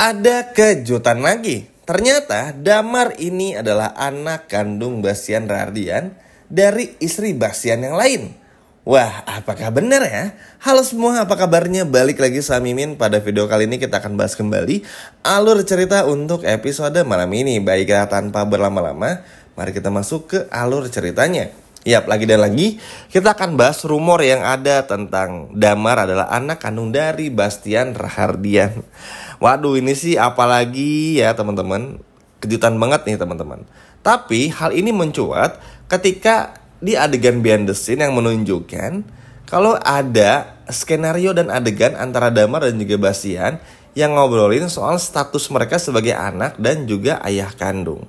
Ada kejutan lagi. Ternyata Damar ini adalah anak kandung Bastian Rahardian dari istri Bastian yang lain. Wah, apakah benar ya? Halo semua, apa kabarnya? Balik lagi sama Mimin. Pada video kali ini kita akan bahas kembali alur cerita untuk episode malam ini. Baiklah, tanpa berlama-lama, mari kita masuk ke alur ceritanya. Yap, lagi dan lagi kita akan bahas rumor yang ada tentang Damar adalah anak kandung dari Bastian Rahardian. Waduh, ini sih apalagi ya teman-teman. Kejutan banget nih teman-teman. Tapi hal ini mencuat ketika di adegan behind the scene yang menunjukkan kalau ada skenario dan adegan antara Damar dan juga Bastian yang ngobrolin soal status mereka sebagai anak dan juga ayah kandung.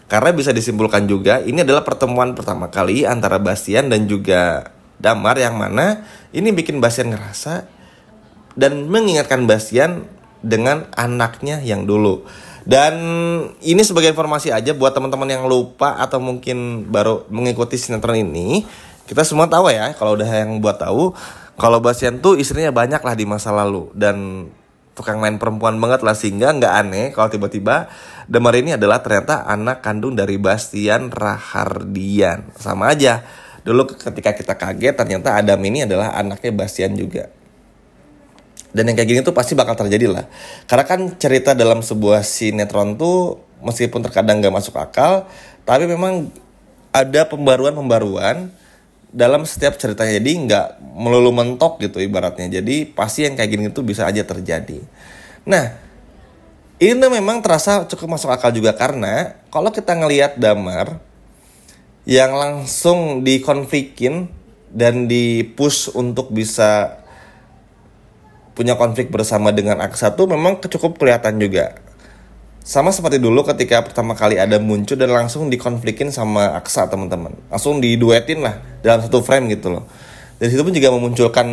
Karena bisa disimpulkan juga ini adalah pertemuan pertama kali antara Bastian dan juga Damar, yang mana ini bikin Bastian ngerasa dan mengingatkan Bastian dengan anaknya yang dulu. Dan ini sebagai informasi aja buat teman-teman yang lupa atau mungkin baru mengikuti sinetron ini. Kita semua tahu ya, kalau udah yang buat tahu, kalau Bastian tuh istrinya banyak lah di masa lalu dan tukang main perempuan banget lah, sehingga nggak aneh kalau tiba-tiba Damar ini adalah ternyata anak kandung dari Bastian Rahardian. Sama aja, dulu ketika kita kaget ternyata Adam ini adalah anaknya Bastian juga. Dan yang kayak gini tuh pasti bakal terjadi lah. Karena kan cerita dalam sebuah sinetron tuh meskipun terkadang gak masuk akal, tapi memang ada pembaruan-pembaruan dalam setiap ceritanya. Jadi gak melulu mentok gitu ibaratnya. Jadi pasti yang kayak gini tuh bisa aja terjadi. Nah, ini memang terasa cukup masuk akal juga karena kalau kita ngelihat Damar yang langsung dikonflikin dan dipush untuk bisa punya konflik bersama dengan Aksa tuh memang cukup kelihatan juga. Sama seperti dulu ketika pertama kali ada muncul dan langsung dikonflikin sama Aksa, teman-teman. Langsung diduetin lah dalam satu frame gitu loh. Dan situ pun juga memunculkan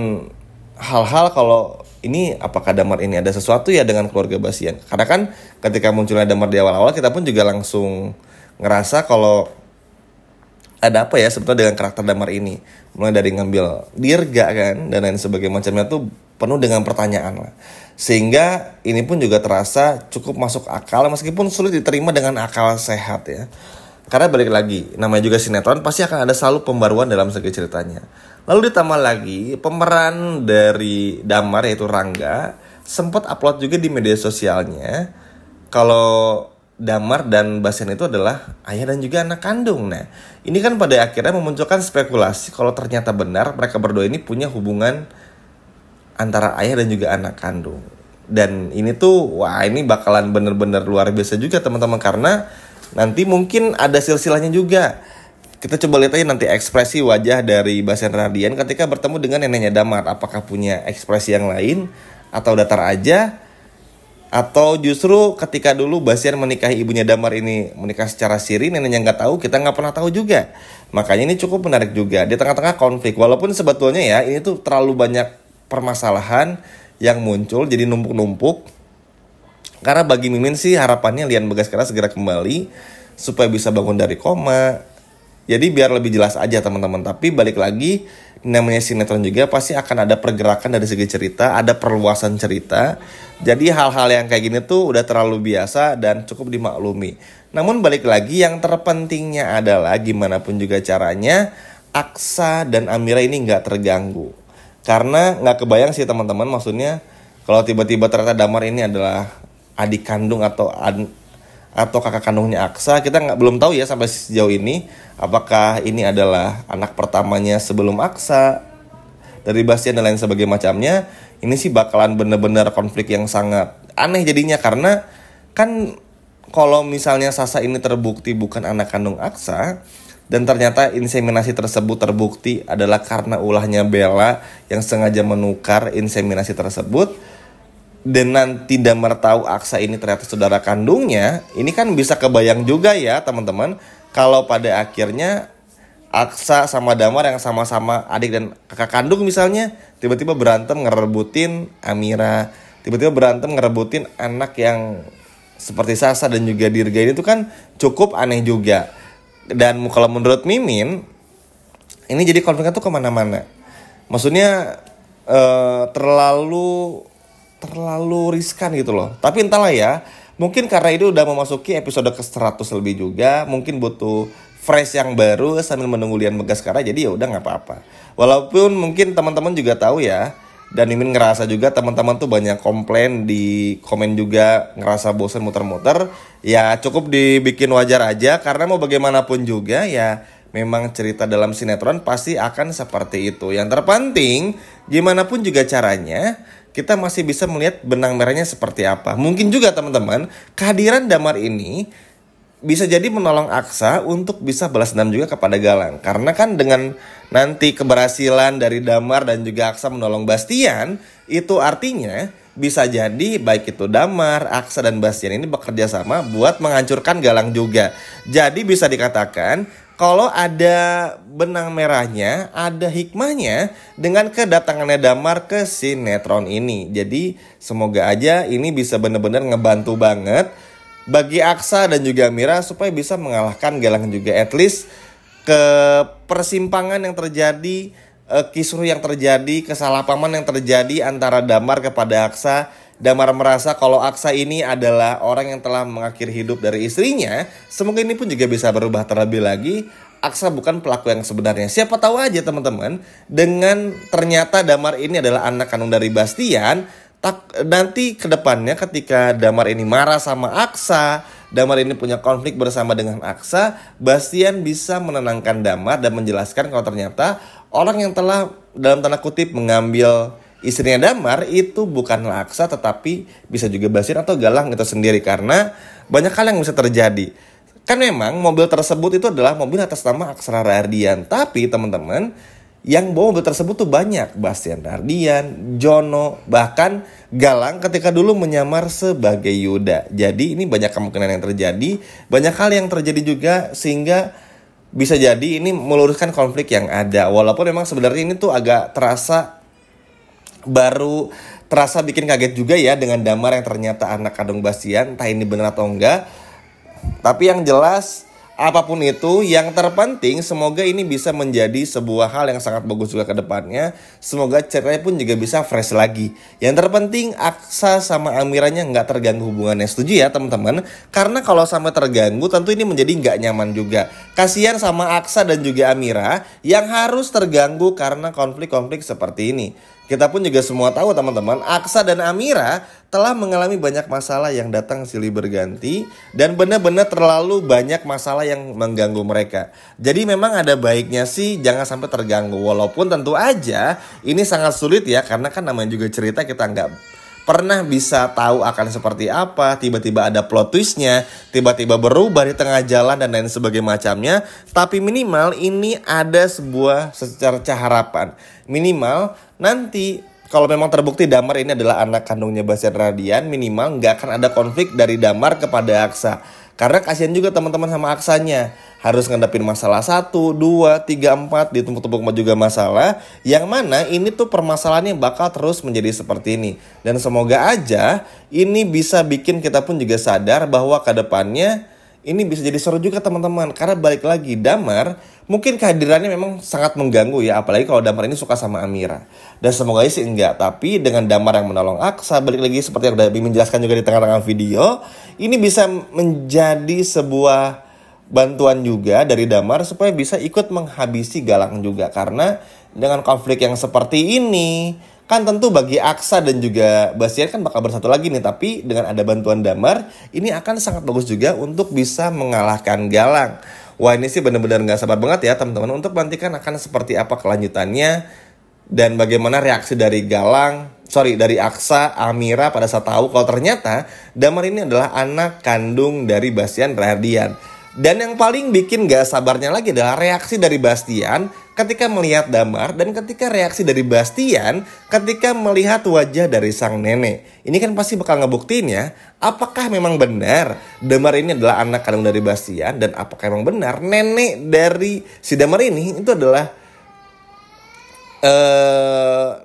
hal-hal kalau ini apakah Damar ini ada sesuatu ya dengan keluarga Bastian. Karena kan ketika munculnya Damar di awal-awal kita pun juga langsung ngerasa kalau ada apa ya sebetulnya dengan karakter Damar ini. Mulai dari ngambil dirga kan dan lain sebagainya macamnya tuh penuh dengan pertanyaan lah. Sehingga ini pun juga terasa cukup masuk akal meskipun sulit diterima dengan akal sehat ya. Karena balik lagi, namanya juga sinetron pasti akan ada selalu pembaruan dalam segi ceritanya. Lalu ditambah lagi pemeran dari Damar yaitu Rangga sempat upload juga di media sosialnya kalau Damar dan Bastian itu adalah ayah dan juga anak kandung. Nah, ini kan pada akhirnya memunculkan spekulasi kalau ternyata benar mereka berdua ini punya hubungan antara ayah dan juga anak kandung. Dan ini tuh, wah ini bakalan bener-bener luar biasa juga teman-teman. Karena nanti mungkin ada silsilahnya juga. Kita coba lihat aja nanti ekspresi wajah dari Bastian Rahardian ketika bertemu dengan neneknya Damar. Apakah punya ekspresi yang lain atau datar aja, atau justru ketika dulu Bastian menikahi ibunya Damar ini menikah secara siri, neneknya nggak tahu, kita nggak pernah tahu juga. Makanya ini cukup menarik juga di tengah-tengah konflik. Walaupun sebetulnya ya ini tuh terlalu banyak permasalahan yang muncul jadi numpuk-numpuk. Karena bagi Mimin sih harapannya Lian Bagaskara segera kembali supaya bisa bangun dari koma. Jadi biar lebih jelas aja teman-teman. Tapi balik lagi, namanya sinetron juga pasti akan ada pergerakan dari segi cerita, ada perluasan cerita. Jadi hal-hal yang kayak gini tuh udah terlalu biasa dan cukup dimaklumi. Namun balik lagi, yang terpentingnya adalah gimana pun juga caranya Aksa dan Amira ini gak terganggu. Karena gak kebayang sih teman-teman, maksudnya kalau tiba-tiba ternyata Damar ini adalah adik kandung atau kakak kandungnya Aksa. Kita belum tahu ya sampai sejauh ini apakah ini adalah anak pertamanya sebelum Aksa dari Bastian dan lain sebagainya macamnya. Ini sih bakalan bener-bener konflik yang sangat aneh jadinya. Karena kan kalau misalnya Sasa ini terbukti bukan anak kandung Aksa dan ternyata inseminasi tersebut terbukti adalah karena ulahnya Bella yang sengaja menukar inseminasi tersebut, dan nanti Damar tahu Aksa ini ternyata saudara kandungnya, ini kan bisa kebayang juga ya teman-teman, kalau pada akhirnya Aksa sama Damar yang sama-sama adik dan kakak kandung misalnya, tiba-tiba berantem ngerebutin Amira, tiba-tiba berantem ngerebutin anak yang seperti Sasa dan juga Dirga, ini tuh kan cukup aneh juga. Dan kalau menurut Mimin, ini jadi konfliknya tuh kemana-mana. Maksudnya terlalu terlalu riskan gitu loh. Tapi entahlah ya, mungkin karena ini udah memasuki episode ke-100 lebih juga, mungkin butuh fresh yang baru sambil menunggu Lian Megaskara, jadi ya udah nggak apa-apa. Walaupun mungkin teman-teman juga tahu ya, dan Mimin ngerasa juga teman-teman tuh banyak komplain di komen juga, ngerasa bosan muter-muter. Ya cukup dibikin wajar aja, karena mau bagaimanapun juga ya memang cerita dalam sinetron pasti akan seperti itu. Yang terpenting gimana pun juga caranya, kita masih bisa melihat benang merahnya seperti apa. Mungkin juga teman-teman, kehadiran Damar ini bisa jadi menolong Aksa untuk bisa balas dendam juga kepada Galang. Karena kan dengan nanti keberhasilan dari Damar dan juga Aksa menolong Bastian, itu artinya bisa jadi baik itu Damar, Aksa dan Bastian ini bekerja sama buat menghancurkan Galang juga. Jadi bisa dikatakan kalau ada benang merahnya, ada hikmahnya dengan kedatangannya Damar ke sinetron ini. Jadi semoga aja ini bisa benar-benar ngebantu banget bagi Aksa dan juga Amira supaya bisa mengalahkan Galang juga. At least ke persimpangan yang terjadi, kisruh yang terjadi, kesalahpahaman yang terjadi antara Damar kepada Aksa. Damar merasa kalau Aksa ini adalah orang yang telah mengakhiri hidup dari istrinya. Semoga ini pun juga bisa berubah terlebih lagi. Aksa bukan pelaku yang sebenarnya. Siapa tahu aja teman-teman, dengan ternyata Damar ini adalah anak kandung dari Bastian, nanti ke depannya ketika Damar ini marah sama Aksa, Damar ini punya konflik bersama dengan Aksa, Bastian bisa menenangkan Damar dan menjelaskan kalau ternyata orang yang telah dalam tanda kutip mengambil istrinya Damar itu bukanlah Aksa, tetapi bisa juga Bastian atau Galang itu sendiri. Karena banyak hal yang bisa terjadi. Kan memang mobil tersebut itu adalah mobil atas nama Aksara Rahardian. Tapi teman-teman, yang bawa mobil tersebut tuh banyak. Bastian Rahardian, Jono, bahkan Galang ketika dulu menyamar sebagai Yuda. Jadi ini banyak kemungkinan yang terjadi, banyak hal yang terjadi juga, sehingga bisa jadi ini meluruskan konflik yang ada. Walaupun memang sebenarnya ini tuh agak terasa bikin kaget juga ya dengan Damar yang ternyata anak kandung Bastian. Entah ini benar atau enggak, tapi yang jelas apapun itu, yang terpenting semoga ini bisa menjadi sebuah hal yang sangat bagus juga ke depannya. Semoga ceritanya pun juga bisa fresh lagi. Yang terpenting Aksa sama Amiranya nggak terganggu hubungannya. Setuju ya teman-teman? Karena kalau sampai terganggu tentu ini menjadi nggak nyaman juga. Kasihan sama Aksa dan juga Amira yang harus terganggu karena konflik-konflik seperti ini. Kita pun juga semua tahu teman-teman, Aksa dan Amira telah mengalami banyak masalah yang datang silih berganti dan benar-benar terlalu banyak masalah yang mengganggu mereka. Jadi memang ada baiknya sih jangan sampai terganggu. Walaupun tentu aja ini sangat sulit ya, karena kan namanya juga cerita, kita nggak pernah bisa tahu akan seperti apa. Tiba-tiba ada plot twistnya, tiba-tiba berubah di tengah jalan dan lain sebagainya macamnya. Tapi minimal ini ada sebuah secerca harapan. Minimal nanti kalau memang terbukti Damar ini adalah anak kandungnya Bastian Rahardian, minimal nggak akan ada konflik dari Damar kepada Aksa. Karena kasihan juga teman-teman sama Aksanya, harus ngadepin masalah 1, 2, 3, 4, ditumpuk-tumpuk juga masalah, yang mana ini tuh permasalahannya bakal terus menjadi seperti ini. Dan semoga aja ini bisa bikin kita pun juga sadar bahwa ke depannya ini bisa jadi seru juga teman-teman. Karena balik lagi, Damar mungkin kehadirannya memang sangat mengganggu ya, apalagi kalau Damar ini suka sama Amira. Dan semoga sih enggak, tapi dengan Damar yang menolong Aksa, balik lagi seperti yang udah menjelaskan juga di tengah-tengah video, ini bisa menjadi sebuah bantuan juga dari Damar supaya bisa ikut menghabisi Galang juga. Karena dengan konflik yang seperti ini, kan tentu bagi Aksa dan juga Bastian kan bakal bersatu lagi nih. Tapi dengan ada bantuan Damar, ini akan sangat bagus juga untuk bisa mengalahkan Galang. Wah, ini sih benar-benar gak sabar banget ya teman-teman untuk nantikan akan seperti apa kelanjutannya. Dan bagaimana reaksi dari dari Aksa, Amira pada saat tahu kalau ternyata Damar ini adalah anak kandung dari Bastian Rahardian. Dan yang paling bikin gak sabarnya lagi adalah reaksi dari Bastian ketika melihat Damar, dan ketika reaksi dari Bastian ketika melihat wajah dari sang nenek. Ini kan pasti bakal ngebuktiin ya, apakah memang benar Damar ini adalah anak kandung dari Bastian, dan apakah memang benar nenek dari si Damar ini itu adalah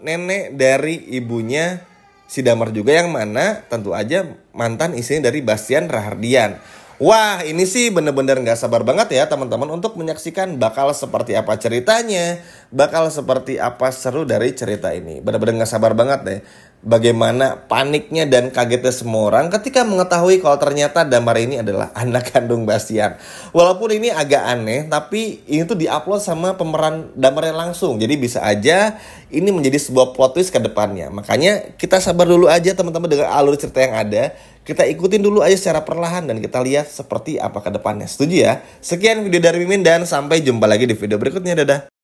nenek dari ibunya si Damar juga, yang mana tentu aja mantan istrinya dari Bastian Rahardian. Wah, ini sih bener-bener gak sabar banget ya teman-teman untuk menyaksikan bakal seperti apa ceritanya, bakal seperti apa seru dari cerita ini. Bener-bener gak sabar banget deh. bagaimana paniknya dan kagetnya semua orang ketika mengetahui kalau ternyata Damar ini adalah anak kandung Bastian. Walaupun ini agak aneh, tapi ini tuh diupload sama pemeran Damarnya langsung. Jadi bisa aja ini menjadi sebuah plot twist ke depannya. Makanya kita sabar dulu aja teman-teman dengan alur cerita yang ada. Kita ikutin dulu aja secara perlahan dan kita lihat seperti apa ke depannya. Setuju ya? Sekian video dari Mimin dan sampai jumpa lagi di video berikutnya. Dadah.